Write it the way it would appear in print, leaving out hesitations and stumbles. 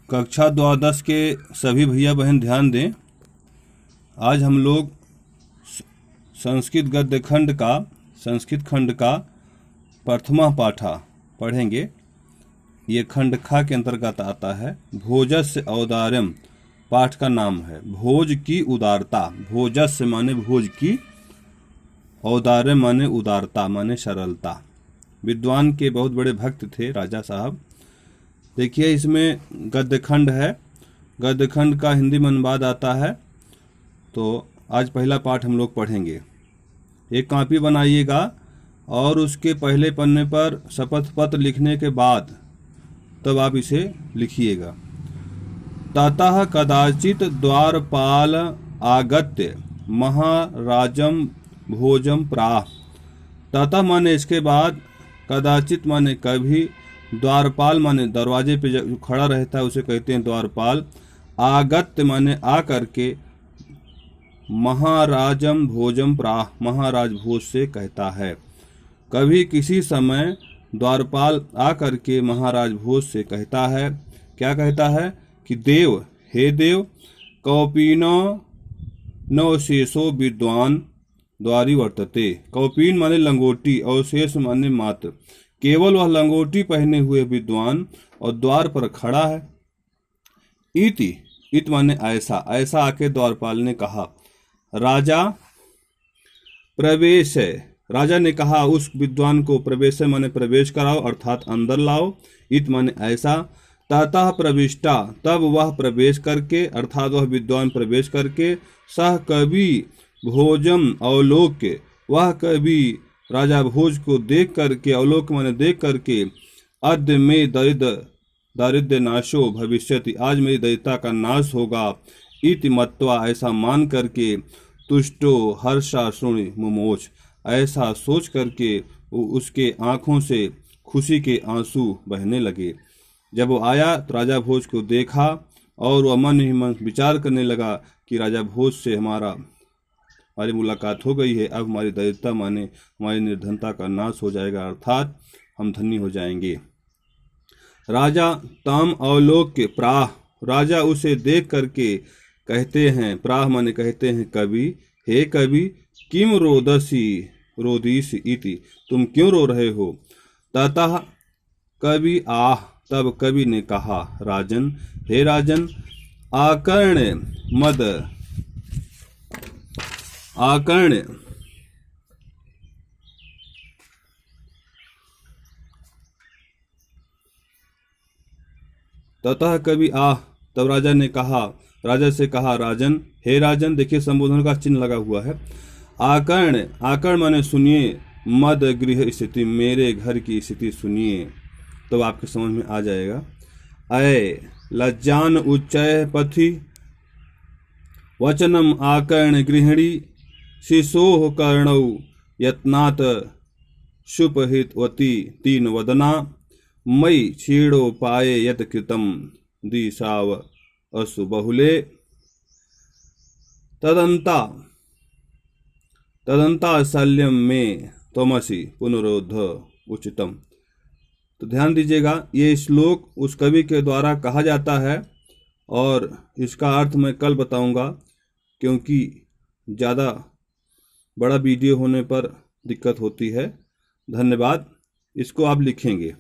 कक्षा द्वादश के सभी भैया बहन ध्यान दें। आज हम लोग संस्कृत गद्य संस्कृत खंड का प्रथमा पाठा पढ़ेंगे। ये खंड खा के अंतर्गत आता है। भोजस्य औदार्यम पाठ का नाम है। भोज की उदारता। भोजस्य माने भोज की, औदार्य माने उदारता माने सरलता। विद्वान के बहुत बड़े भक्त थे राजा साहब। देखिए इसमें गद्य खंड है। गद्य खंड का हिंदी में अनुवाद आता है। तो आज पहला पाठ हम लोग पढ़ेंगे। एक कॉपी बनाइएगा और उसके पहले पन्ने पर शपथ पत्र लिखने के बाद तब आप इसे लिखिएगा। ततः कदाचित द्वारपाल आगत्य महाराजम भोजम प्राह। ततः माने इसके बाद, कदाचित माने कभी, द्वारपाल माने दरवाजे पे जो खड़ा रहता है उसे कहते हैं द्वारपाल। आगत्य माने आ करके, महाराजम भोजम प्राह महाराज भोज से कहता है। कभी किसी समय द्वारपाल आ करके महाराज भोज से कहता है। क्या कहता है कि देव, हे देव, कौपीनो नवशेषो विद्वान द्वारी वर्तते। कौपीन माने लंगोटी और शेष माने मात्र। केवल वह लंगोटी पहने हुए विद्वान और द्वार पर खड़ा है। इत माने ऐसा। ऐसा आके द्वारपाल ने कहा। राजा प्रवेश है। राजा ने कहा उस विद्वान को प्रवेश माने प्रवेश कराओ अर्थात अंदर लाओ। इत माने ऐसा। ततः प्रविष्टा, तब वह प्रवेश करके अर्थात वह विद्वान प्रवेश करके, सह कवि भोजम अवलोक्य, वह कवि राजा भोज को देख करके, अवलोक माने देख करके, अद्य में दारिद्र्य नाशो भविष्यति, आज मेरी दरिद्रता का नाश होगा। इति मत्वा, ऐसा मान करके, तुष्टो हर्षा श्रुणि मुमोच, ऐसा सोच करके उसके आँखों से खुशी के आंसू बहने लगे। जब वो आया तो राजा भोज को देखा और वह मन ही मन विचार करने लगा कि राजा भोज से हमारी मुलाकात हो गई है। अब हमारी दरिद्रता माने हमारी निर्धनता का नाश हो जाएगा अर्थात हम धनी हो जाएंगे। राजा ताम अवलोक्य प्राह, राजा उसे देख करके कहते हैं, प्राह माने कहते हैं कवि, हे कवि, किम रोदीसी इति, तुम क्यों रो रहे हो। ततः कवि आह, तब कवि ने कहा, राजन, हे राजन, आकर्ण मद आकर्ण ततः कवि आह, तब राजा ने कहा, राजा से कहा, राजन, हे राजन। देखिए संबोधन का चिन्ह लगा हुआ है। आकर्ण, आकर्ण माने सुनिए, मद गृह स्थिति, मेरे घर की स्थिति सुनिए, तो आपके समझ में आ जाएगा। अय लज्जान उच्चय पथि वचनम आकर्ण गृहिणी, शिशोः कर्णौ यत्नात् शुपहितवती तीन वदना, मयि क्षीणोपाये यत् कृतं दिशाव असु बहुले, तदंता शल्यम में त्वमसि पुनरोध उचितम। तो ध्यान दीजिएगा, ये श्लोक उस कवि के द्वारा कहा जाता है और इसका अर्थ मैं कल बताऊंगा, क्योंकि ज़्यादा बड़ा वीडियो होने पर दिक्कत होती है। धन्यवाद। इसको आप लिखेंगे।